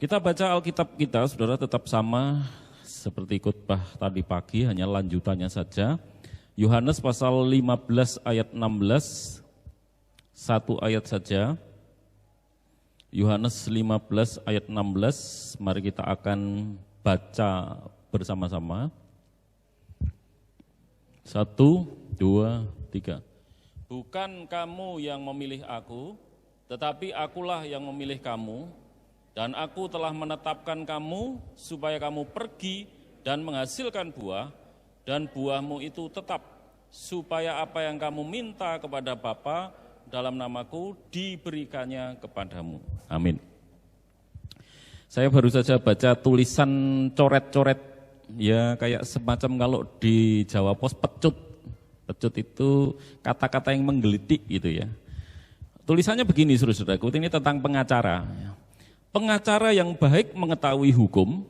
Kita baca Alkitab kita, saudara, tetap sama seperti khotbah tadi pagi, hanya lanjutannya saja. Yohanes pasal 15 ayat 16, satu ayat saja. Yohanes 15 ayat 16, mari kita akan baca bersama-sama. 1, 2, 3. Bukan kamu yang memilih aku, tetapi akulah yang memilih kamu, dan aku telah menetapkan kamu supaya kamu pergi dan menghasilkan buah, dan buahmu itu tetap, supaya apa yang kamu minta kepada Bapa dalam namaku diberikannya kepadamu. Amin. Saya baru saja baca tulisan coret-coret, ya kayak semacam kalau di Jawa Pos pecut. Pecut itu kata-kata yang menggelitik gitu ya. Tulisannya begini, saudara-saudaraku, ini tentang pengacara. Pengacara yang baik mengetahui hukum,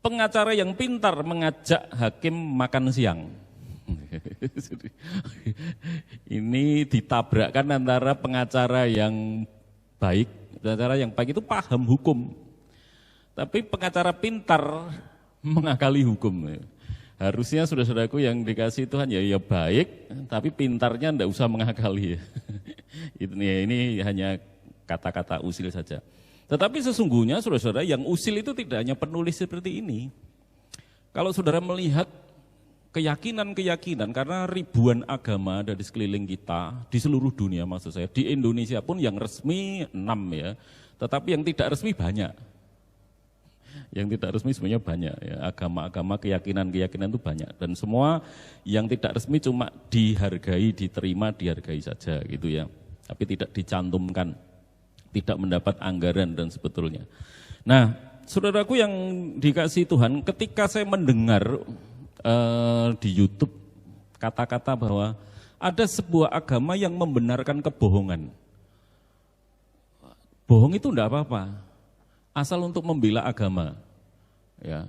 pengacara yang pintar mengajak hakim makan siang. Ini ditabrakkan antara pengacara yang baik, pengacara yang baik itu paham hukum, tapi pengacara pintar mengakali hukum. Harusnya saudara-saudaraku yang dikasih Tuhan ya baik, tapi pintarnya enggak usah mengakali. Ini hanya kata-kata usil saja. Tetapi sesungguhnya saudara-saudara yang usil itu tidak hanya penulis seperti ini. Kalau saudara melihat keyakinan-keyakinan, karena ribuan agama ada di sekeliling kita, di seluruh dunia maksud saya, di Indonesia pun yang resmi 6 ya, tetapi yang tidak resmi banyak. Yang tidak resmi sebenarnya banyak ya, agama-agama, keyakinan-keyakinan itu banyak. Dan semua yang tidak resmi cuma dihargai, diterima, dihargai saja gitu ya. Tapi tidak dicantumkan, tidak mendapat anggaran dan sebetulnya. Nah, saudaraku yang dikasihi Tuhan, ketika saya mendengar di YouTube kata-kata bahwa ada sebuah agama yang membenarkan kebohongan. Bohong itu enggak apa-apa, asal untuk membela agama, ya,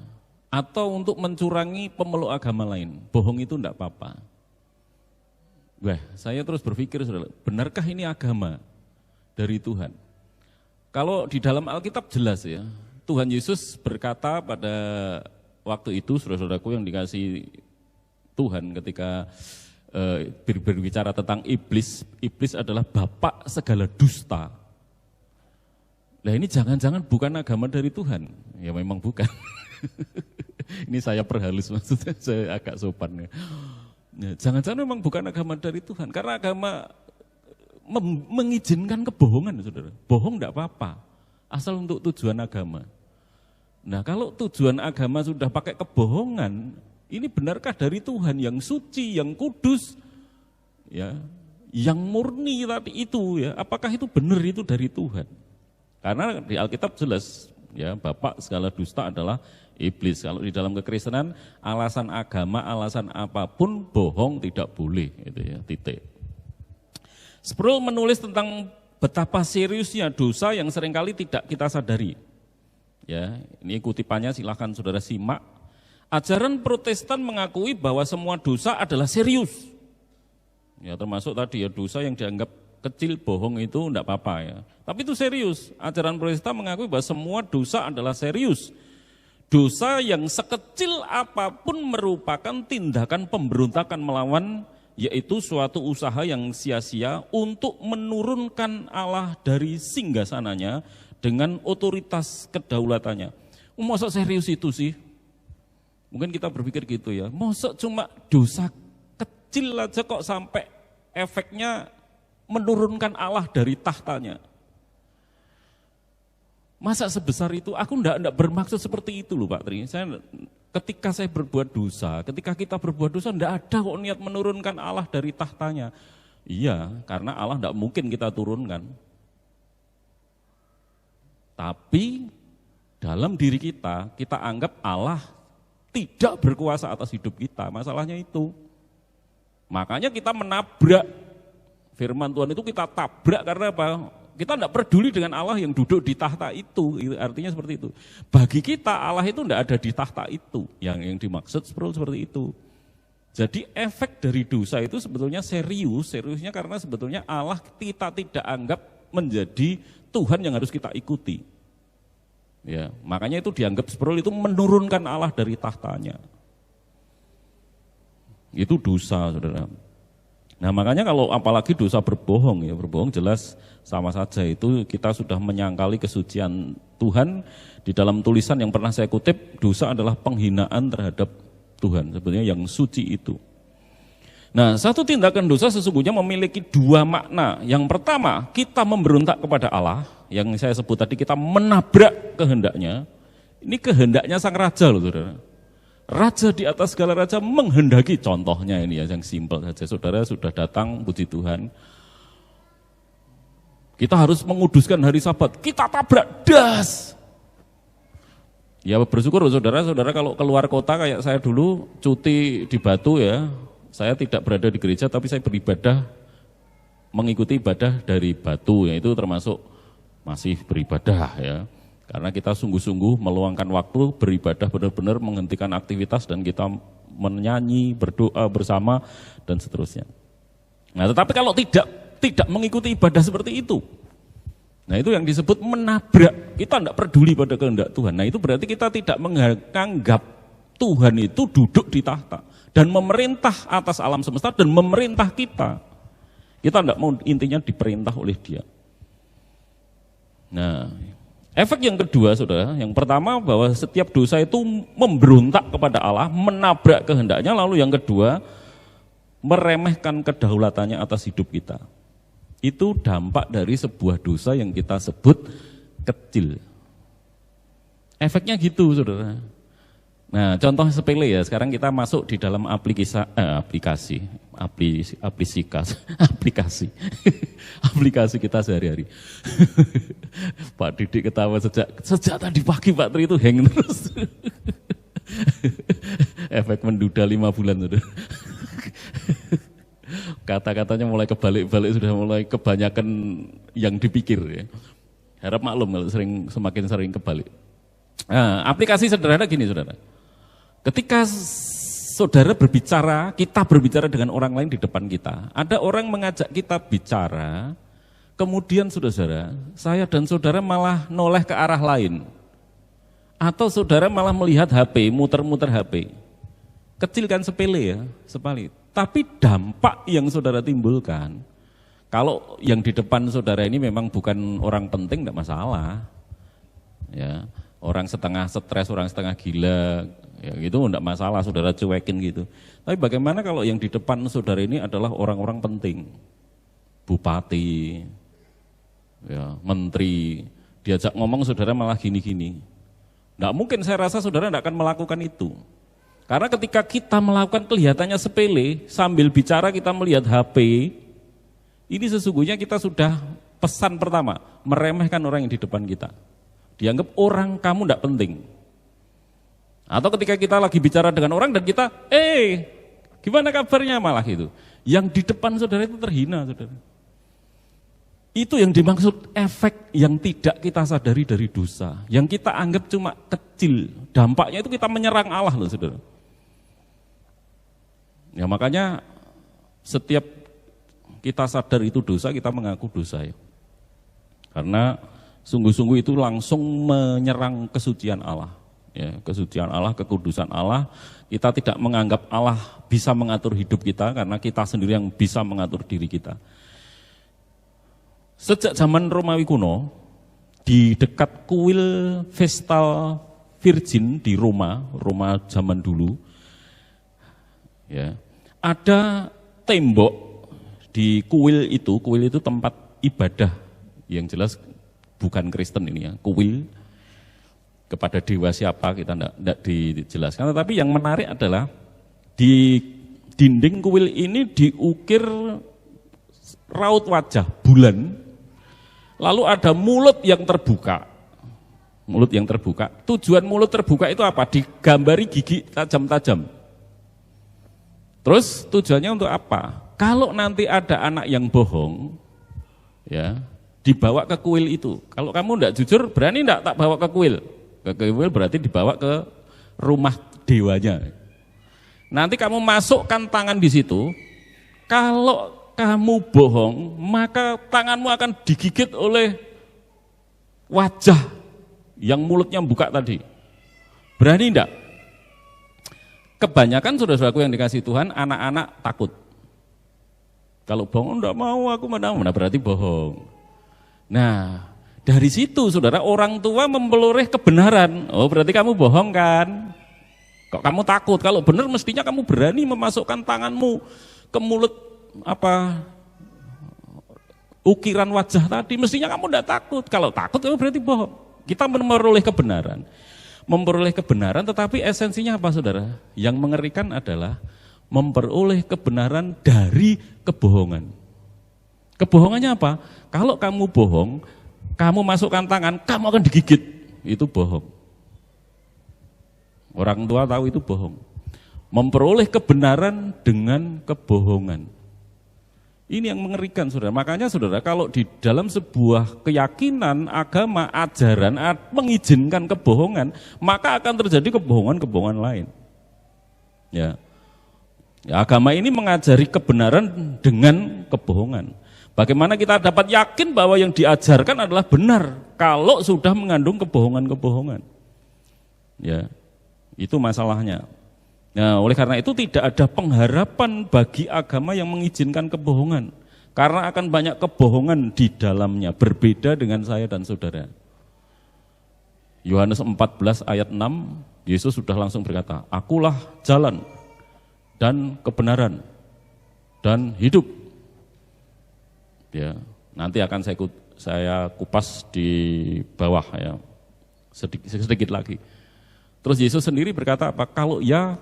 atau untuk mencurangi pemeluk agama lain. Bohong itu enggak apa-apa. Wah, saya terus berpikir, saudara, benarkah ini agama dari Tuhan? Kalau di dalam Alkitab jelas ya, Tuhan Yesus berkata pada waktu itu, saudara-saudaraku yang dikasihi Tuhan, ketika berbicara tentang iblis, iblis adalah bapak segala dusta. Nah ini jangan-jangan bukan agama dari Tuhan, ya memang bukan. Ini saya perhalus maksudnya, saya agak sopan. Ya, jangan-jangan memang bukan agama dari Tuhan, karena agama mengizinkan kebohongan, saudara. Bohong enggak apa-apa, asal untuk tujuan agama. Nah kalau tujuan agama sudah pakai kebohongan, ini benarkah dari Tuhan yang suci, yang kudus, ya, yang murni tadi itu ya? Apakah itu benar itu dari Tuhan? Karena di Alkitab jelas, ya, bapak segala dusta adalah iblis. Kalau di dalam kekristenan alasan agama, alasan apapun bohong tidak boleh, itu ya, titik. Sproul menulis tentang betapa seriusnya dosa yang seringkali tidak kita sadari. Ya, ini kutipannya silahkan saudara simak. Ajaran Protestan mengakui bahwa semua dosa adalah serius. Ya, termasuk tadi ya dosa yang dianggap kecil, bohong itu enggak apa-apa ya. Tapi itu serius. Ajaran Protestan mengakui bahwa semua dosa adalah serius. Dosa yang sekecil apapun merupakan tindakan pemberontakan melawan, yaitu suatu usaha yang sia-sia untuk menurunkan Allah dari singgasananya dengan otoritas kedaulatannya. Masa serius itu sih? Mungkin kita berpikir gitu ya, masa cuma dosa kecil aja kok sampai efeknya menurunkan Allah dari tahtanya. Masa sebesar itu? Aku enggak bermaksud seperti itu loh Pak Tri. Ketika saya berbuat dosa, ketika kita berbuat dosa, enggak ada kok niat menurunkan Allah dari tahtanya. Iya, karena Allah enggak mungkin kita turunkan. Tapi dalam diri kita anggap Allah tidak berkuasa atas hidup kita. Masalahnya itu. Makanya kita menabrak firman Tuhan itu, kita tabrak karena apa? Kita tidak peduli dengan Allah yang duduk di tahta itu. Artinya seperti itu. Bagi kita Allah itu tidak ada di tahta itu. Yang dimaksud seperti itu. Jadi efek dari dosa itu sebetulnya seriusnya karena sebetulnya Allah kita tidak anggap menjadi Tuhan yang harus kita ikuti. Ya, makanya itu dianggap Sperul itu menurunkan Allah dari tahtanya. Itu dosa, saudara. Nah makanya kalau apalagi dosa berbohong, ya berbohong jelas sama saja, itu kita sudah menyangkali kesucian Tuhan. Di dalam tulisan yang pernah saya kutip, dosa adalah penghinaan terhadap Tuhan, sebenarnya yang suci itu. Nah, satu tindakan dosa sesungguhnya memiliki dua makna. Yang pertama, kita memberontak kepada Allah, yang saya sebut tadi, kita menabrak kehendaknya. Ini kehendaknya sang raja loh, saudara. Raja di atas segala raja menghendaki, contohnya ini ya, yang simpel saja. Saudara sudah datang, puji Tuhan. Kita harus menguduskan hari Sabat, kita tabrak, das. Ya bersyukur saudara-saudara kalau keluar kota kayak saya dulu, cuti di Batu ya, saya tidak berada di gereja tapi saya beribadah, mengikuti ibadah dari Batu, ya itu termasuk masih beribadah ya. Karena kita sungguh-sungguh meluangkan waktu beribadah, benar-benar menghentikan aktivitas dan kita menyanyi, berdoa bersama dan seterusnya. Nah tetapi kalau tidak mengikuti ibadah seperti itu, nah itu yang disebut menabrak, kita tidak peduli pada kehendak Tuhan. Nah itu berarti kita tidak menganggap Tuhan itu duduk di tahta dan memerintah atas alam semesta dan memerintah kita. Kita tidak mau intinya diperintah oleh Dia. Nah, efek yang kedua saudara, yang pertama bahwa setiap dosa itu memberontak kepada Allah, menabrak kehendaknya, lalu yang kedua meremehkan kedaulatannya atas hidup kita. Itu dampak dari sebuah dosa yang kita sebut kecil. Efeknya gitu saudara. Nah contoh sepele ya, sekarang kita masuk di dalam aplikasi kita sehari-hari. Pak Didik ketawa sejak tadi pagi Pak Tri itu hang terus. Efek menduda 5 bulan saudara. Kata-katanya mulai kebalik-balik, sudah mulai kebanyakan yang dipikir ya. Harap maklum kalau semakin sering kebalik. Nah, aplikasi sederhana gini saudara. Ketika saudara berbicara, kita berbicara dengan orang lain di depan kita. Ada orang mengajak kita bicara, kemudian saudara, saya dan saudara malah noleh ke arah lain. Atau saudara malah melihat HP, muter-muter HP. Kecil kan, sepele ya, sepele. Tapi dampak yang saudara timbulkan, kalau yang di depan saudara ini memang bukan orang penting, tidak masalah. Ya, orang setengah stres, orang setengah gila, ya gitu tidak masalah, saudara cuekin gitu. Tapi bagaimana kalau yang di depan saudara ini adalah orang-orang penting, bupati, ya, menteri, diajak ngomong saudara malah gini-gini. Tidak mungkin, saya rasa saudara tidak akan melakukan itu. Karena ketika kita melakukan kelihatannya sepele, sambil bicara kita melihat HP, ini sesungguhnya kita sudah pesan pertama, meremehkan orang yang di depan kita. Dianggap orang kamu tidak penting. Atau ketika kita lagi bicara dengan orang dan kita, gimana kabarnya, malah gitu. Yang di depan saudara itu terhina, saudara. Itu yang dimaksud efek yang tidak kita sadari dari dosa. Yang kita anggap cuma kecil. Dampaknya itu kita menyerang Allah loh saudara. Ya makanya setiap kita sadar itu dosa, kita mengaku dosa ya. Karena sungguh-sungguh itu langsung menyerang kesucian Allah. Ya, kesucian Allah, kekudusan Allah. Kita tidak menganggap Allah bisa mengatur hidup kita karena kita sendiri yang bisa mengatur diri kita. Sejak zaman Romawi kuno, di dekat kuil Vestal Virgin di Roma zaman dulu, ya, ada tembok di kuil itu tempat ibadah, yang jelas bukan Kristen ini ya, kuil kepada dewa siapa kita tidak dijelaskan, tetapi yang menarik adalah di dinding kuil ini diukir raut wajah bulan. Lalu ada mulut yang terbuka. Mulut yang terbuka. Tujuan mulut terbuka itu apa? Digambari gigi tajam-tajam. Terus tujuannya untuk apa? Kalau nanti ada anak yang bohong, ya, dibawa ke kuil itu. Kalau kamu tidak jujur, berani tidak tak bawa ke kuil? Ke kuil berarti dibawa ke rumah dewanya. Nanti kamu masukkan tangan di situ. Kalau kamu bohong, maka tanganmu akan digigit oleh wajah yang mulutnya buka tadi. Berani enggak? Kebanyakan saudara-saudaraku yang dikasih Tuhan, anak-anak takut. Kalau bohong enggak mau, aku mana berarti bohong. Nah, dari situ saudara, orang tua memperoleh kebenaran. Oh, berarti kamu bohong kan? Kok kamu takut? Kalau benar mestinya kamu berani memasukkan tanganmu ke mulut ukiran wajah tadi, mestinya kamu enggak takut. Kalau takut kamu berarti bohong. Kita memperoleh kebenaran. Memperoleh kebenaran, tetapi esensinya apa saudara? Yang mengerikan adalah memperoleh kebenaran dari kebohongan. Kebohongannya apa? Kalau kamu bohong, kamu masukkan tangan, kamu akan digigit. Itu bohong. Orang tua tahu itu bohong. Memperoleh kebenaran dengan kebohongan. Ini yang mengerikan saudara. Makanya saudara, kalau di dalam sebuah keyakinan, agama, ajaran mengizinkan kebohongan, maka akan terjadi kebohongan-kebohongan lain. Ya, agama ini mengajari kebenaran dengan kebohongan. Bagaimana kita dapat yakin bahwa yang diajarkan adalah benar kalau sudah mengandung kebohongan-kebohongan. Ya, itu masalahnya. Nah, oleh karena itu tidak ada pengharapan bagi agama yang mengizinkan kebohongan. Karena akan banyak kebohongan di dalamnya, berbeda dengan saya dan saudara. Yohanes 14 ayat 6, Yesus sudah langsung berkata, "Akulah jalan dan kebenaran dan hidup." Ya, nanti akan saya kupas di bawah ya, sedikit lagi. Terus Yesus sendiri berkata apa? Kalau ya,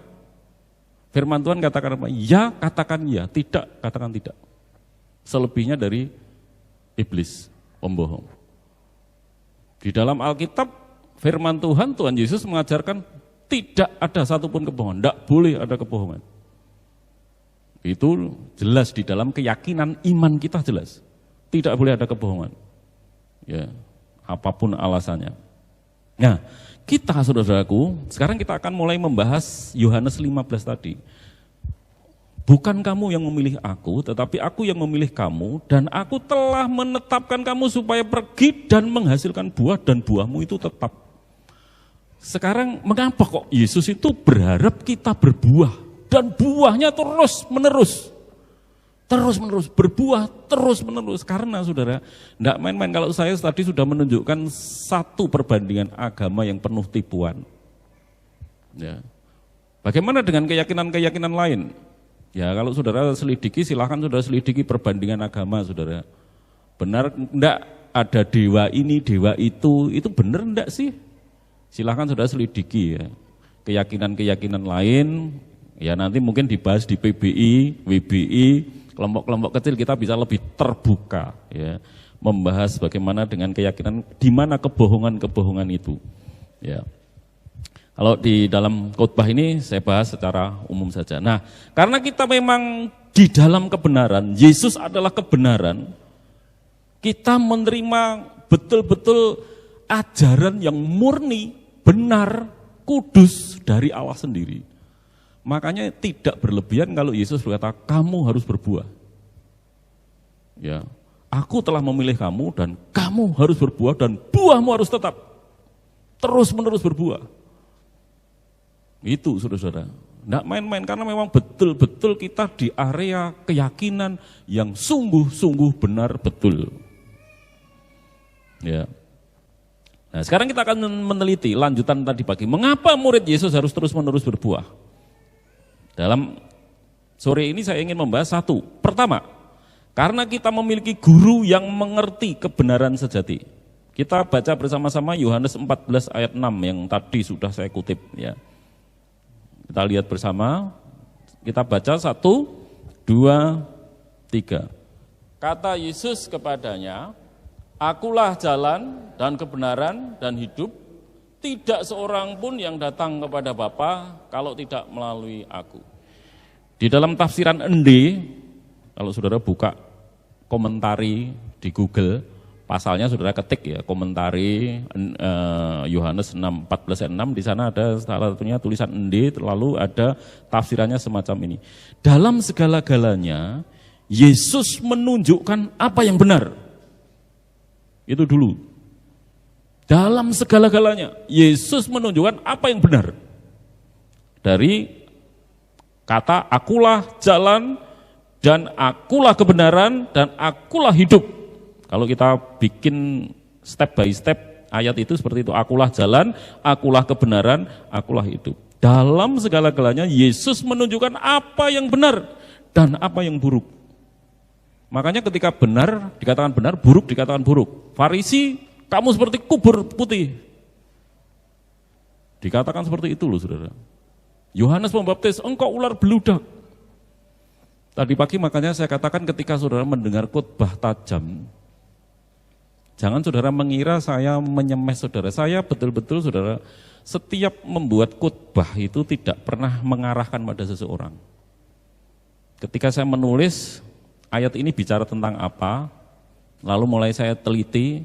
firman Tuhan katakan apa? Ya, katakan ya, tidak, katakan tidak. Selebihnya dari iblis, pembohong. Di dalam Alkitab, firman Tuhan Yesus mengajarkan tidak ada satupun kebohongan, tidak boleh ada kebohongan. Itu jelas di dalam keyakinan iman kita jelas. Tidak boleh ada kebohongan. Ya, apapun alasannya. Nah, kita saudara-saudaraku, sekarang kita akan mulai membahas Yohanes 15 tadi. Bukan kamu yang memilih aku, tetapi aku yang memilih kamu, dan aku telah menetapkan kamu supaya pergi dan menghasilkan buah, dan buahmu itu tetap. Sekarang mengapa kok Yesus itu berharap kita berbuah, dan buahnya terus menerus berbuah terus menerus? Karena saudara, tidak main-main. Kalau saya tadi sudah menunjukkan satu perbandingan agama yang penuh tipuan. Ya. Bagaimana dengan keyakinan-keyakinan lain? Ya, kalau saudara selidiki, silahkan saudara selidiki perbandingan agama saudara. Benar enggak ada dewa ini, dewa itu benar enggak sih? Silahkan saudara selidiki ya. Keyakinan-keyakinan lain, ya nanti mungkin dibahas di PBI, WBI, kelompok-kelompok kecil kita bisa lebih terbuka ya, membahas bagaimana dengan keyakinan di mana kebohongan-kebohongan itu. Ya. Kalau di dalam khotbah ini saya bahas secara umum saja. Nah, karena kita memang di dalam kebenaran, Yesus adalah kebenaran, kita menerima betul-betul ajaran yang murni, benar, kudus dari Allah sendiri. Makanya tidak berlebihan kalau Yesus berkata, kamu harus berbuah. Ya, aku telah memilih kamu dan kamu harus berbuah dan buahmu harus tetap terus-menerus berbuah. Itu saudara-saudara. Tidak main-main karena memang betul-betul kita di area keyakinan yang sungguh-sungguh benar betul. Ya. Nah, sekarang kita akan meneliti lanjutan tadi pagi. Mengapa murid Yesus harus terus-menerus berbuah? Dalam sore ini saya ingin membahas satu. Pertama, karena kita memiliki guru yang mengerti kebenaran sejati. Kita baca bersama-sama Yohanes 14 ayat 6 yang tadi sudah saya kutip ya. Kita lihat bersama, kita baca 1, 2, 3. Kata Yesus kepadanya, akulah jalan dan kebenaran dan hidup, tidak seorang pun yang datang kepada Bapa kalau tidak melalui aku. Di dalam tafsiran Ende, kalau saudara buka komentari di Google, pasalnya saudara ketik ya, komentari Yohanes 14 ayat 6, di sana ada salah satunya tulisan Ende, lalu ada tafsirannya semacam ini. Dalam segala-galanya, Yesus menunjukkan apa yang benar. Itu dulu. Dalam segala-galanya, Yesus menunjukkan apa yang benar. Dari kata akulah jalan dan akulah kebenaran dan akulah hidup. Kalau kita bikin step by step ayat itu seperti itu, akulah jalan, akulah kebenaran, akulah hidup. Dalam segala-galanya Yesus menunjukkan apa yang benar dan apa yang buruk. Makanya ketika benar dikatakan benar, buruk dikatakan buruk. Farisi, kamu seperti kubur putih. Dikatakan seperti itu loh saudara. Yohanes Pembaptis, engkau ular beludak. Tadi pagi makanya saya katakan ketika saudara mendengar khotbah tajam, jangan saudara mengira saya menyemes saudara. Saya betul-betul saudara, setiap membuat khotbah itu tidak pernah mengarahkan pada seseorang. Ketika saya menulis, ayat ini bicara tentang apa, lalu mulai saya teliti,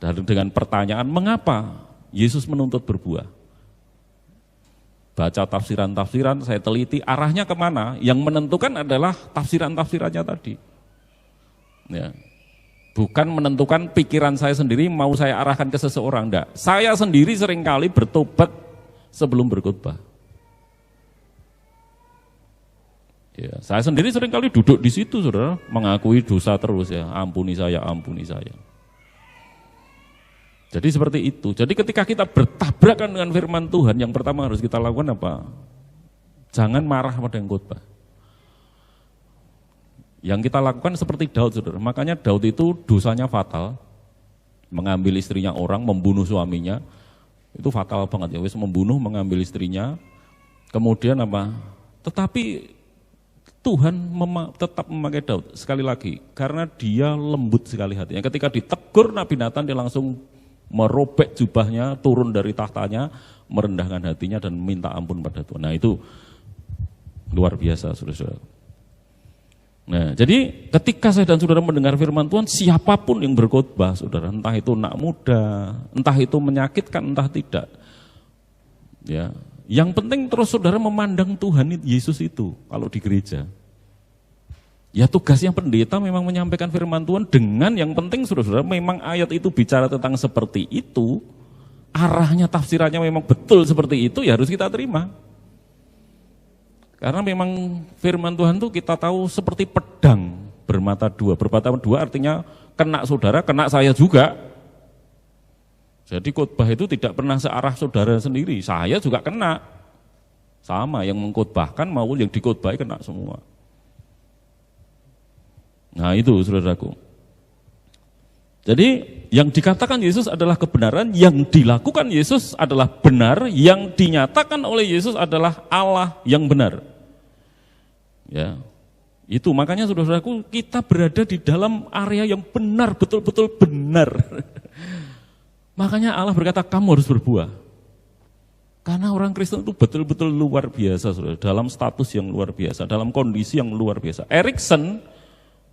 dengan pertanyaan, mengapa Yesus menuntut berbuah? Baca tafsiran-tafsiran, saya teliti arahnya kemana, yang menentukan adalah tafsiran-tafsirannya tadi. Ya. Bukan menentukan pikiran saya sendiri, mau saya arahkan ke seseorang, enggak. Saya sendiri seringkali bertobat sebelum berkhotbah. Ya, saya sendiri seringkali duduk di situ, saudara, mengakui dosa terus ya, ampuni saya, ampuni saya. Jadi seperti itu. Jadi ketika kita bertabrakan dengan firman Tuhan, yang pertama harus kita lakukan apa? Jangan marah pada yang khotbah. Yang kita lakukan seperti Daud, saudara. Makanya Daud itu dosanya fatal. Mengambil istrinya orang, membunuh suaminya. Itu fatal banget ya. Wis membunuh, mengambil istrinya. Kemudian apa? Tetapi Tuhan tetap memakai Daud. Sekali lagi, karena dia lembut sekali hatinya. Ketika ditegur Nabi Nathan, dia langsung merobek jubahnya, turun dari tahtanya, merendahkan hatinya dan minta ampun pada Tuhan. Nah itu luar biasa saudara-saudara. Nah jadi ketika saya dan saudara mendengar firman Tuhan, siapapun yang berkhotbah saudara, entah itu anak muda, entah itu menyakitkan, entah tidak, ya, yang penting terus saudara memandang Tuhan Yesus itu kalau di gereja. Ya tugasnya pendeta memang menyampaikan firman Tuhan dengan yang penting saudara-saudara memang ayat itu bicara tentang seperti itu, arahnya tafsirannya memang betul seperti itu, ya harus kita terima. Karena memang firman Tuhan itu kita tahu seperti pedang bermata dua. Bermata dua artinya kena saudara, kena saya juga. Jadi khotbah itu tidak pernah searah saudara sendiri, saya juga kena. Sama yang mengkhotbahkan maupun yang dikhotbahi kena semua. Nah itu saudaraku. Jadi yang dikatakan Yesus adalah kebenaran, yang dilakukan Yesus adalah benar, yang dinyatakan oleh Yesus adalah Allah yang benar. Ya, itu makanya saudaraku kita berada di dalam area yang benar, betul-betul benar. Makanya Allah berkata kamu harus berbuah. Karena orang Kristen itu betul-betul luar biasa saudara, dalam status yang luar biasa, dalam kondisi yang luar biasa. Erikson,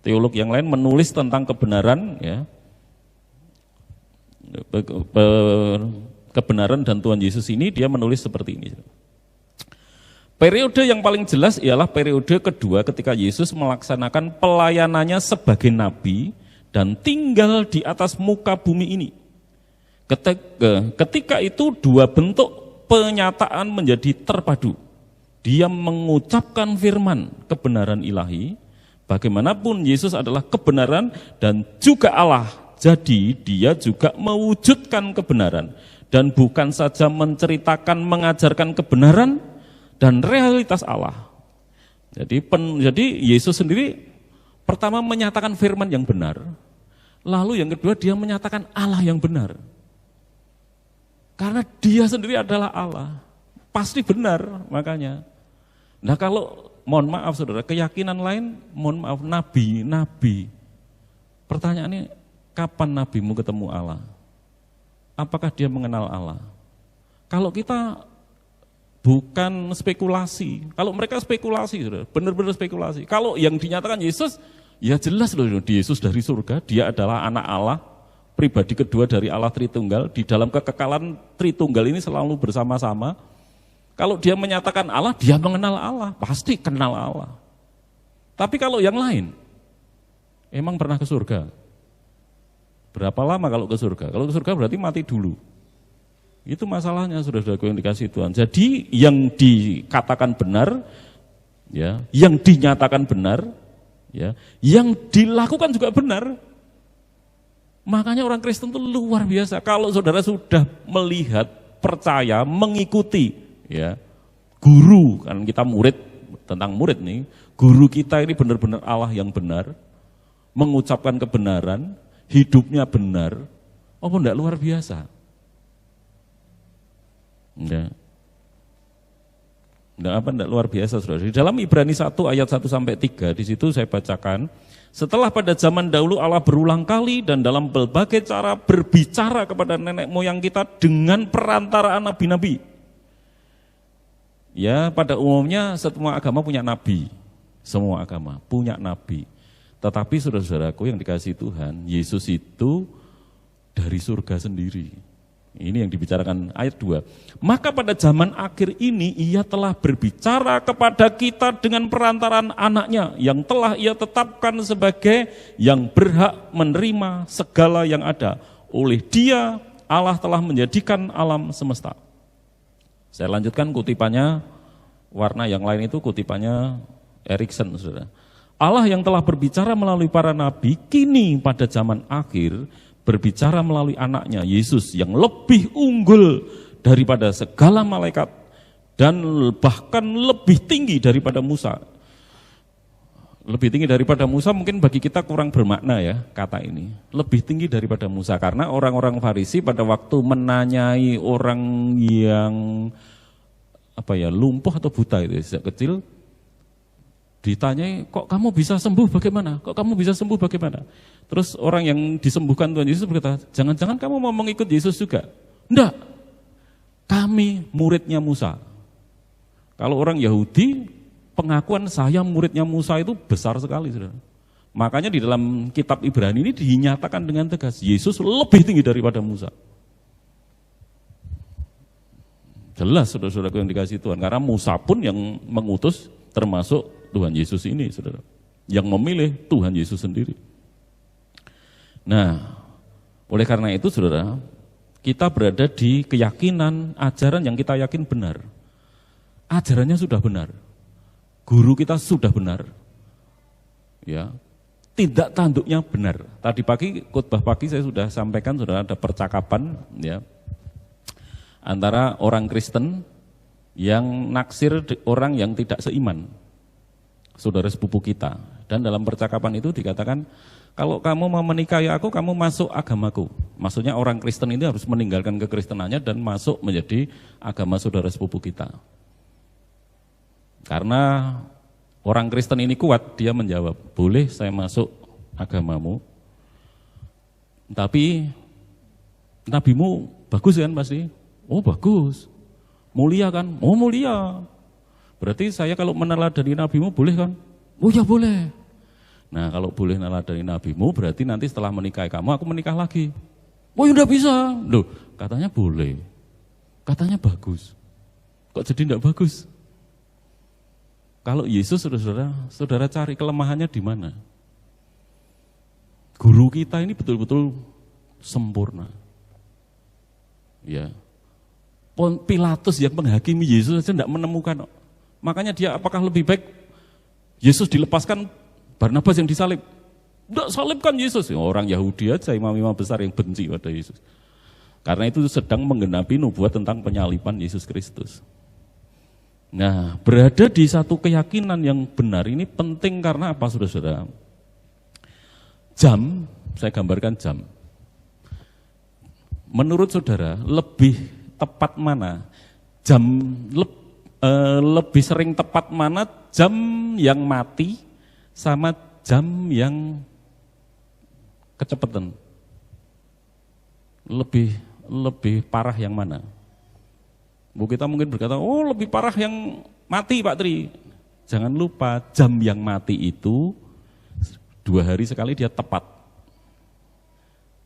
teolog yang lain menulis tentang kebenaran, ya, kebenaran dan Tuhan Yesus ini, dia menulis seperti ini. Periode yang paling jelas ialah periode kedua ketika Yesus melaksanakan pelayanannya sebagai nabi dan tinggal di atas muka bumi ini. Ketika itu dua bentuk penyataan menjadi terpadu. Dia mengucapkan firman kebenaran ilahi. Bagaimanapun Yesus adalah kebenaran dan juga Allah, jadi dia juga mewujudkan kebenaran. Dan bukan saja menceritakan, mengajarkan kebenaran dan realitas Allah. Jadi Yesus sendiri pertama menyatakan firman yang benar, lalu yang kedua dia menyatakan Allah yang benar. Karena dia sendiri adalah Allah, pasti benar makanya. Nah kalau mohon maaf saudara, keyakinan lain, mohon maaf, nabi. Pertanyaannya, kapan nabimu ketemu Allah? Apakah dia mengenal Allah? Kalau kita bukan spekulasi, kalau mereka spekulasi, saudara, benar-benar spekulasi. Kalau yang dinyatakan Yesus, ya jelas loh, Yesus dari surga, dia adalah anak Allah, pribadi kedua dari Allah Tritunggal, di dalam kekekalan Tritunggal ini selalu bersama-sama. Kalau dia menyatakan Allah, dia mengenal Allah, pasti kenal Allah. Tapi kalau yang lain, emang pernah ke surga? Berapa lama kalau ke surga? Kalau ke surga berarti mati dulu. Itu masalahnya saudara-saudaraku yang dikasihi Tuhan. Jadi yang dikatakan benar, ya, yang dinyatakan benar, ya, yang dilakukan juga benar. Makanya orang Kristen itu luar biasa. Kalau saudara sudah melihat, percaya, mengikuti, ya, guru, kan kita murid, tentang murid nih, guru kita ini benar-benar Allah yang benar, mengucapkan kebenaran, hidupnya benar, apa enggak luar biasa? Enggak luar biasa, saudara. Di dalam Ibrani 1 ayat 1 sampai 3, di situ saya bacakan, setelah pada zaman dahulu Allah berulang kali dan dalam berbagai cara berbicara kepada nenek moyang kita dengan perantaraan nabi-nabi. Ya, pada umumnya semua agama punya nabi. Semua agama punya nabi. Tetapi saudara-saudaraku yang dikasihi Tuhan, Yesus itu dari surga sendiri. Ini yang dibicarakan ayat 2. Maka pada zaman akhir ini ia telah berbicara kepada kita dengan perantaraan anaknya yang telah ia tetapkan sebagai yang berhak menerima segala yang ada. Oleh dia Allah telah menjadikan alam semesta. Saya lanjutkan kutipannya, warna yang lain itu kutipannya Erikson, saudara. Allah yang telah berbicara melalui para nabi, kini pada zaman akhir berbicara melalui anaknya, Yesus, yang lebih unggul daripada segala malaikat dan bahkan lebih tinggi daripada Musa. Lebih tinggi daripada Musa mungkin bagi kita kurang bermakna ya kata ini. Lebih tinggi daripada Musa, karena orang-orang Farisi pada waktu menanyai orang yang lumpuh atau buta itu sejak kecil, ditanyai, kok kamu bisa sembuh bagaimana? Kok kamu bisa sembuh bagaimana? Terus orang yang disembuhkan Tuhan Yesus berkata, jangan-jangan kamu mau mengikut Yesus juga? Enggak, kami muridnya Musa. Kalau orang Yahudi, pengakuan saya muridnya Musa itu besar sekali, saudara. Makanya di dalam kitab Ibrani ini dinyatakan dengan tegas, Yesus lebih tinggi daripada Musa. Jelas saudara-saudaraku yang dikasihi Tuhan, karena Musa pun yang mengutus termasuk Tuhan Yesus ini, saudara. Yang memilih Tuhan Yesus sendiri. Nah, oleh karena itu saudara, kita berada di keyakinan ajaran yang kita yakin benar. Ajarannya sudah benar. Guru kita sudah benar. Ya. Tindak tanduknya benar. Tadi pagi, khotbah pagi saya sudah sampaikan, saudara, ada percakapan ya, antara orang Kristen yang naksir orang yang tidak seiman, saudara sepupu kita. Dan dalam percakapan itu dikatakan, kalau kamu mau menikahi aku, kamu masuk agamaku. Maksudnya orang Kristen ini harus meninggalkan kekristenannya dan masuk menjadi agama saudara sepupu kita. Karena orang Kristen ini kuat, dia menjawab, boleh saya masuk agamamu, tapi nabimu bagus kan pasti? Oh bagus. Mulia kan? Oh mulia. Berarti saya kalau meneladani nabimu boleh kan? Oh ya boleh. Nah kalau boleh meneladani nabimu berarti nanti setelah menikahi kamu aku menikah lagi. Oh ya enggak bisa. Loh katanya boleh. Katanya bagus. Kok jadi enggak bagus? Kalau Yesus saudara cari kelemahannya di mana? Guru kita ini betul-betul sempurna. Ya. Pilatus yang menghakimi Yesus saja tidak menemukan. Makanya dia apakah lebih baik Yesus dilepaskan, Barnabas yang disalib? Tidak salibkan Yesus. Orang Yahudi aja, imam-imam besar yang benci pada Yesus. Karena itu sedang menggenapi nubuat tentang penyaliban Yesus Kristus. Nah, berada di satu keyakinan yang benar ini penting karena apa, saudara-saudara? Jam, saya gambarkan jam. Menurut saudara, lebih tepat mana? Jam lebih sering tepat mana jam yang mati sama jam yang kecepatan? Lebih parah yang mana? Bu kita mungkin berkata, oh lebih parah yang mati Pak Tri. Jangan lupa jam yang mati itu 2 hari sekali dia tepat.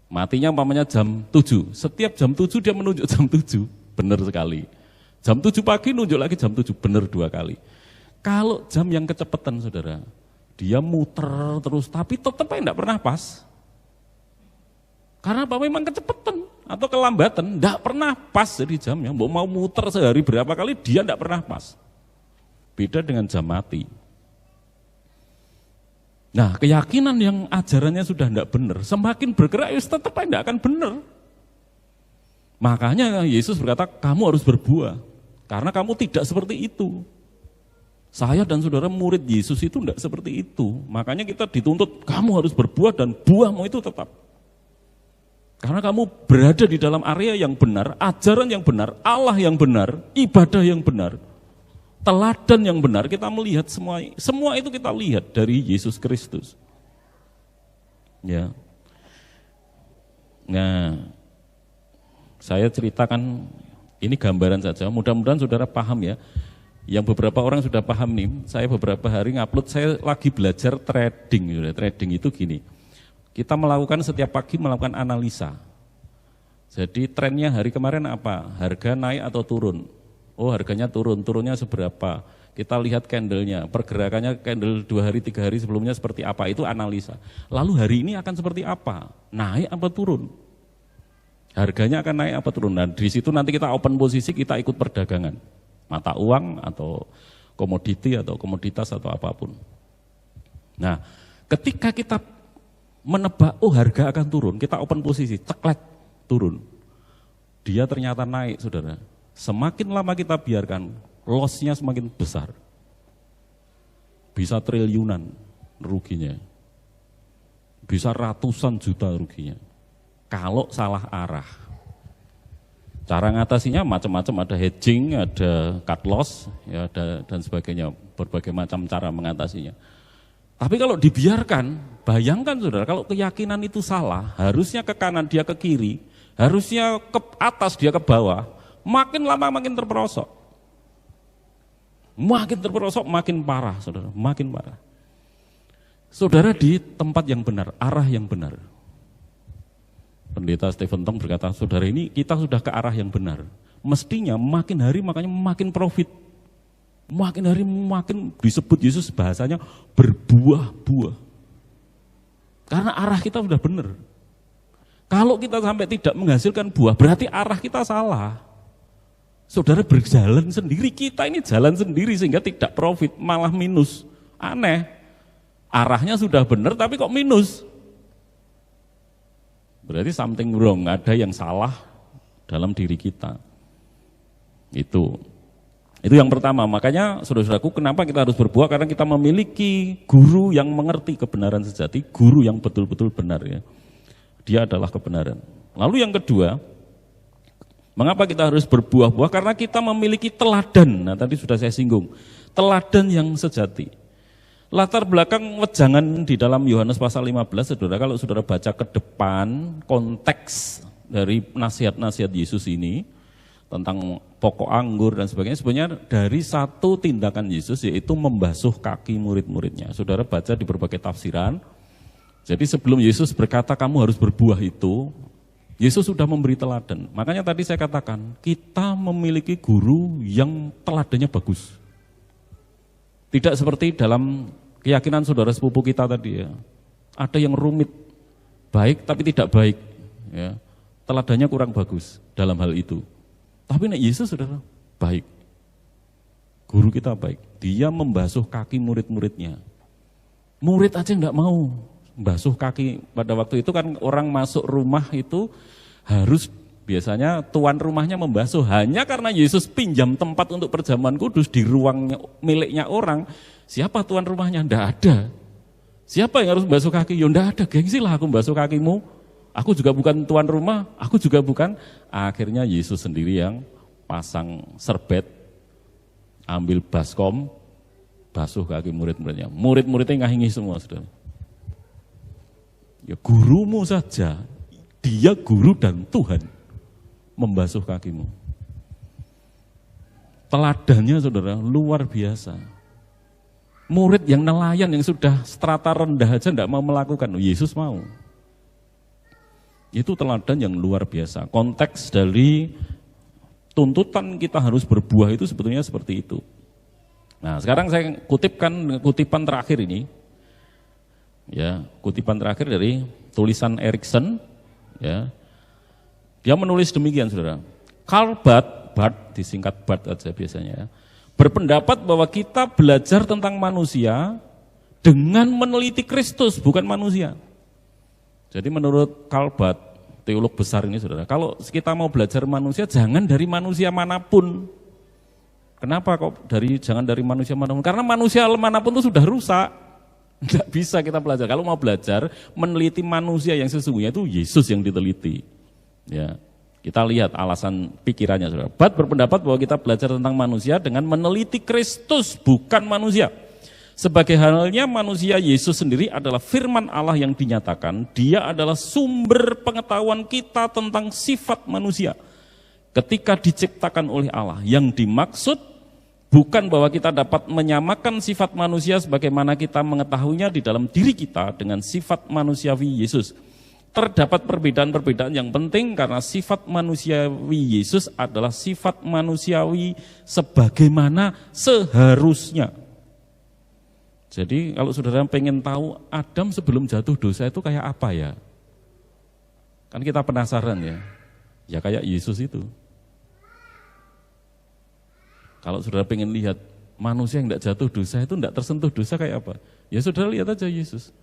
Matinya umpamanya jam 7, setiap jam 7 dia menunjuk jam 7, benar sekali. Jam 7 pagi nunjuk lagi jam 7, benar 2 kali. Kalau jam yang kecepatan saudara, dia muter terus, tapi tetap enggak pernah pas. Karena apa? Memang kecepatan atau kelambatan, tidak pernah pas jadi jamnya. Mau muter sehari berapa kali, dia tidak pernah pas. Beda dengan jam mati. Nah, keyakinan yang ajarannya sudah tidak benar, semakin bergerak, tetap tidak akan benar. Makanya Yesus berkata, kamu harus berbuah, karena kamu tidak seperti itu. Saya dan saudara murid Yesus itu tidak seperti itu. Makanya kita dituntut, kamu harus berbuah dan buahmu itu tetap. Karena kamu berada di dalam area yang benar, ajaran yang benar, Allah yang benar, ibadah yang benar, teladan yang benar, kita melihat semua itu kita lihat dari Yesus Kristus. Ya. Nah, saya ceritakan ini gambaran saja, mudah-mudahan saudara paham ya. Yang beberapa orang sudah paham nih, saya beberapa hari ngupload, saya lagi belajar trading. Trading itu gini, kita melakukan setiap pagi melakukan analisa. Jadi trennya hari kemarin apa? Harga naik atau turun? Oh, harganya turun, turunnya seberapa? Kita lihat candlenya, pergerakannya candle 2 hari 3 hari sebelumnya seperti apa, itu analisa. Lalu hari ini akan seperti apa? Naik apa turun? Harganya akan naik apa turun? Nah, di situ nanti kita open posisi, kita ikut perdagangan. Mata uang atau komoditi atau komoditas atau apapun. Nah, ketika kita menebak, oh harga akan turun, kita open posisi, ceklek, turun. Dia ternyata naik, saudara. Semakin lama kita biarkan, loss-nya semakin besar. Bisa triliunan ruginya. Bisa ratusan juta ruginya. Kalau salah arah. Cara ngatasinya macam-macam, ada hedging, ada cut loss, ya, dan sebagainya, berbagai macam cara mengatasinya. Tapi kalau dibiarkan, bayangkan saudara, kalau keyakinan itu salah, harusnya ke kanan dia ke kiri, harusnya ke atas dia ke bawah, makin lama makin terperosok. Makin terperosok, makin parah saudara, makin parah. Saudara di tempat yang benar, arah yang benar. Pendeta Stephen Tong berkata, saudara ini kita sudah ke arah yang benar. Mestinya makin hari makanya makin profit. Makin hari makin disebut Yesus bahasanya berbuah-buah. Karena arah kita sudah benar. Kalau kita sampai tidak menghasilkan buah, berarti arah kita salah. Saudara berjalan sendiri, kita ini jalan sendiri sehingga tidak profit, malah minus. Aneh. Arahnya sudah benar tapi kok minus. Berarti something wrong, ada yang salah dalam diri kita. Itu yang pertama. Makanya saudara-saudaraku, kenapa kita harus berbuah? Karena kita memiliki guru yang mengerti kebenaran sejati, guru yang betul-betul benar ya. Dia adalah kebenaran. Lalu yang kedua, mengapa kita harus berbuah-buah? Karena kita memiliki teladan. Nah, tadi sudah saya singgung, teladan yang sejati. Latar belakang wejangan di dalam Yohanes pasal 15, saudara, kalau saudara baca ke depan konteks dari nasihat-nasihat Yesus ini tentang pokok anggur dan sebagainya, sebenarnya dari satu tindakan Yesus, yaitu membasuh kaki murid-muridnya. Saudara baca di berbagai tafsiran. Jadi sebelum Yesus berkata kamu harus berbuah itu, Yesus sudah memberi teladan. Makanya tadi saya katakan, kita memiliki guru yang teladannya bagus. Tidak seperti dalam keyakinan saudara sepupu kita tadi ya. Ada yang rumit, baik tapi tidak baik. Ya. Teladannya kurang bagus dalam hal itu. Tapi Yesus saudara baik. Guru kita baik. Dia membasuh kaki murid-muridnya. Murid aja enggak mau basuh kaki. Pada waktu itu kan orang masuk rumah itu harus biasanya tuan rumahnya membasuh, hanya karena Yesus pinjam tempat untuk perjamuan kudus di ruang miliknya orang. Siapa tuan rumahnya? Tidak ada. Siapa yang harus membasuh kaki? Ya tidak ada, gengsilah aku membasuh kakimu. Aku juga bukan tuan rumah, aku juga bukan. Akhirnya Yesus sendiri yang pasang serbet, ambil baskom, basuh kaki murid-muridnya. Murid-muridnya ngahingi semua, saudara. Ya gurumu saja, dia guru dan Tuhan, membasuh kakimu. Teladannya saudara luar biasa. Murid yang nelayan yang sudah strata rendah aja tidak mau melakukan, Yesus mau. Itu teladan yang luar biasa. Konteks dari tuntutan kita harus berbuah itu sebetulnya seperti itu. Nah, sekarang saya kutipan terakhir ini. Ya, kutipan terakhir dari tulisan Erikson Ya. Dia menulis demikian, saudara. Karl Barth, disingkat Barth aja biasanya, berpendapat bahwa kita belajar tentang manusia dengan meneliti Kristus, bukan manusia. Jadi menurut Karl Barth, teolog besar ini, saudara, kalau kita mau belajar manusia, jangan dari manusia manapun. Kenapa kok jangan dari manusia manapun? Karena manusia manapun itu sudah rusak. Nggak bisa kita belajar. Kalau mau belajar, meneliti manusia yang sesungguhnya itu Yesus yang diteliti. Ya, kita lihat alasan pikirannya, saudara. Barth berpendapat bahwa kita belajar tentang manusia dengan meneliti Kristus, bukan manusia. Sebagai halnya manusia, Yesus sendiri adalah firman Allah yang dinyatakan. Dia adalah sumber pengetahuan kita tentang sifat manusia. Ketika diciptakan oleh Allah, yang dimaksud bukan bahwa kita dapat menyamakan sifat manusia sebagaimana kita mengetahuinya di dalam diri kita dengan sifat manusiawi Yesus. Terdapat perbedaan-perbedaan yang penting karena sifat manusiawi Yesus adalah sifat manusiawi sebagaimana seharusnya. Jadi kalau saudara pengen tahu Adam sebelum jatuh dosa itu kayak apa ya? Kan kita penasaran ya. Ya kayak Yesus itu. Kalau saudara pengen lihat manusia yang tidak jatuh dosa itu tidak tersentuh dosa kayak apa? Ya saudara lihat aja Yesus.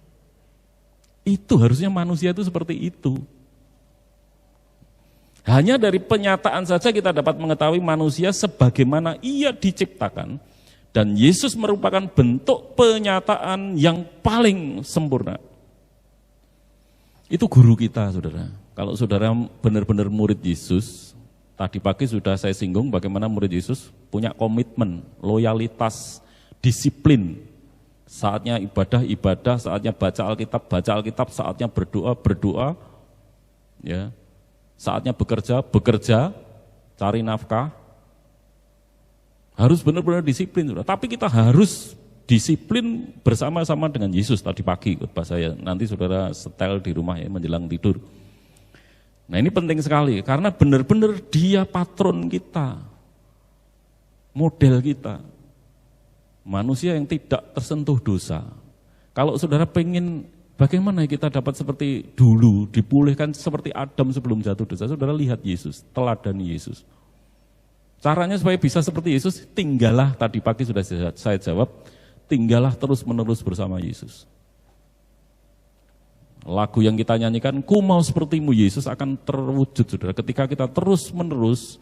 Itu harusnya manusia itu seperti itu. Hanya dari penyataan saja kita dapat mengetahui manusia sebagaimana ia diciptakan. Dan Yesus merupakan bentuk penyataan yang paling sempurna. Itu guru kita, saudara. Kalau saudara benar-benar murid Yesus, tadi pagi sudah saya singgung bagaimana murid Yesus punya komitmen, loyalitas, disiplin. Saatnya ibadah, saatnya baca Alkitab, saatnya berdoa. Ya. Saatnya bekerja, cari nafkah. Harus benar-benar disiplin, saudara. Tapi kita harus disiplin bersama-sama dengan Yesus. Tadi pagi khotbah saya, nanti saudara setel di rumah ya menjelang tidur. Nah ini penting sekali, karena benar-benar dia patron kita, model kita. Manusia yang tidak tersentuh dosa. Kalau saudara pengen bagaimana kita dapat seperti dulu, dipulihkan seperti Adam sebelum jatuh dosa, saudara lihat Yesus, teladani Yesus. Caranya supaya bisa seperti Yesus, tinggallah, tadi pagi sudah saya jawab, tinggallah terus-menerus bersama Yesus. Lagu yang kita nyanyikan, ku mau sepertimu Yesus, akan terwujud, saudara, ketika kita terus-menerus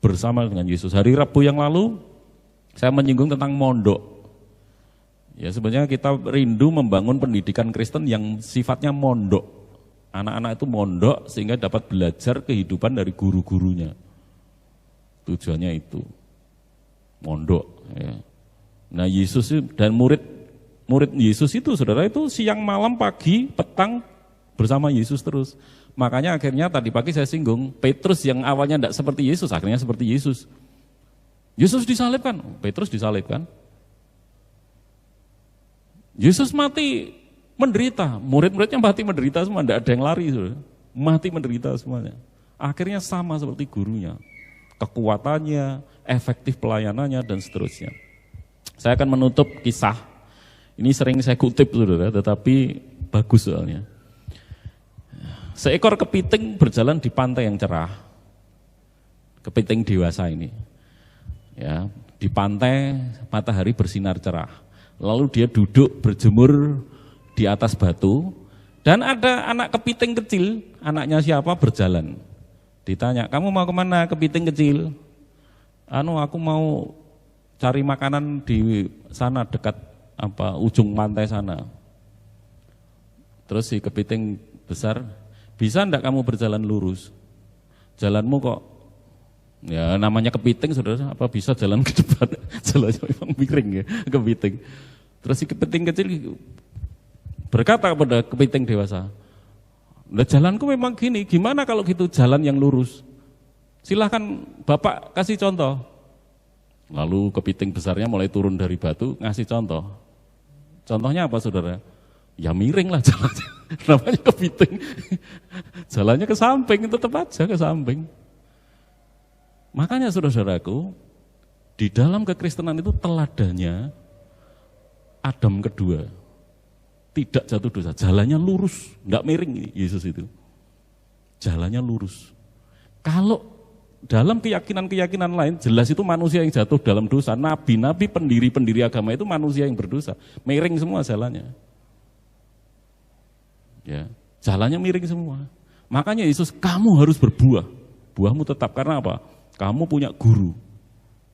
bersama dengan Yesus. Hari Rabu yang lalu, saya menyinggung tentang mondok. Ya sebenarnya kita rindu membangun pendidikan Kristen yang sifatnya mondok. Anak-anak itu mondok sehingga dapat belajar kehidupan dari guru-gurunya. Tujuannya itu, mondok. Ya. Nah Yesus dan murid Yesus itu, saudara, itu siang, malam, pagi, petang bersama Yesus terus. Makanya akhirnya tadi pagi saya singgung, Petrus yang awalnya tidak seperti Yesus, akhirnya seperti Yesus. Yesus disalibkan, Petrus disalibkan. Yesus mati menderita, murid-muridnya mati menderita semua, tidak ada yang lari, saudara. Mati menderita semuanya. Akhirnya sama seperti gurunya. Kekuatannya, efektif pelayanannya, dan seterusnya. Saya akan menutup kisah, ini sering saya kutip, saudara, tetapi bagus soalnya. Seekor kepiting berjalan di pantai yang cerah, kepiting dewasa ini. Ya, di pantai matahari bersinar cerah, lalu dia duduk berjemur di atas batu, dan ada anak kepiting kecil, anaknya siapa, berjalan. Ditanya, kamu mau kemana kepiting kecil? Aku mau cari makanan di sana dekat ujung pantai sana. Terus si kepiting besar, bisa enggak kamu berjalan lurus? Jalanmu kok, ya namanya kepiting, saudara, apa bisa jalan ke depan? Jalannya memang miring ya, kepiting. Terus si kepiting kecil berkata kepada kepiting dewasa, nah jalanku memang gini, gimana kalau gitu jalan yang lurus? Silahkan Bapak kasih contoh. Lalu kepiting besarnya mulai turun dari batu, ngasih contoh. Contohnya apa, saudara? Ya miring lah jalannya, namanya kepiting. Jalannya ke samping, tetap aja ke samping. Makanya saudara-saudaraku, di dalam kekristenan itu teladannya Adam kedua. Tidak jatuh dosa, jalannya lurus, enggak miring Yesus itu. jalannya lurus. Kalau dalam keyakinan-keyakinan lain, jelas itu manusia yang jatuh dalam dosa. Nabi-nabi, pendiri-pendiri agama itu manusia yang berdosa. Miring semua jalannya. Ya, jalannya miring semua. Makanya Yesus, kamu harus berbuah. Buahmu tetap, karena apa? Kamu punya guru.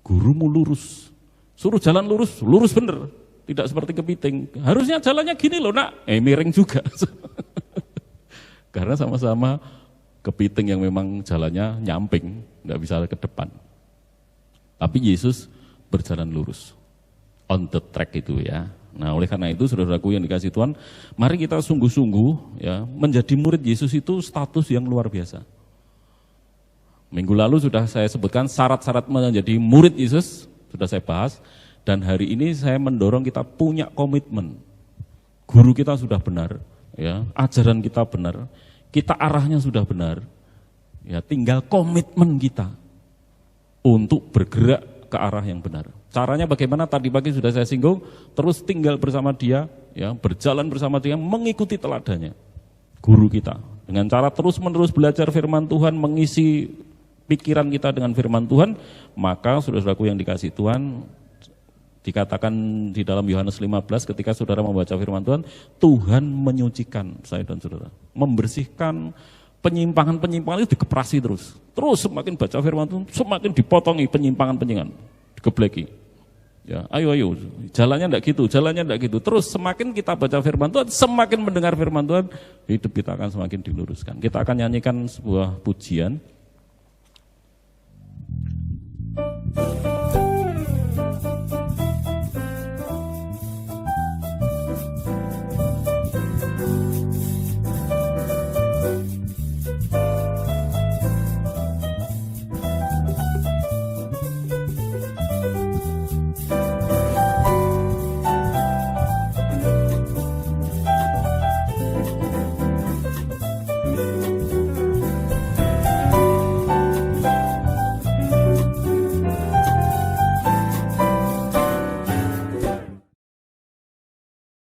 Gurumu lurus. Suruh jalan lurus, lurus bener. Tidak seperti kepiting. Harusnya jalannya gini loh nak. Miring juga. Karena sama-sama kepiting yang memang jalannya nyamping, nggak bisa ke depan. Tapi Yesus berjalan lurus, on the track itu ya. Nah oleh karena itu saudaraku yang dikasih Tuhan, mari kita sungguh-sungguh ya menjadi murid Yesus itu status yang luar biasa. Minggu lalu sudah saya sebutkan syarat-syarat menjadi murid Yesus, sudah saya bahas. Dan hari ini saya mendorong kita punya komitmen. Guru kita sudah benar, ya, ajaran kita benar. Kita arahnya sudah benar, ya tinggal komitmen kita untuk bergerak ke arah yang benar. Caranya bagaimana? Tadi pagi sudah saya singgung, terus tinggal bersama dia, ya berjalan bersama dia, mengikuti teladannya, guru kita. Dengan cara terus-menerus belajar firman Tuhan, mengisi pikiran kita dengan firman Tuhan, maka saudara-saudaraku yang dikasih Tuhan, dikatakan di dalam Yohanes 15 ketika saudara membaca firman Tuhan, Tuhan menyucikan saya dan saudara, membersihkan penyimpangan-penyimpangan itu dikeprasi terus. Terus semakin baca firman Tuhan, semakin dipotongi penyimpangan-penyimpangan, dikebleki. Ya, ayo, jalannya enggak gitu, jalannya enggak gitu. Terus semakin kita baca firman Tuhan, semakin mendengar firman Tuhan, hidup kita akan semakin diluruskan. Kita akan nyanyikan sebuah pujian.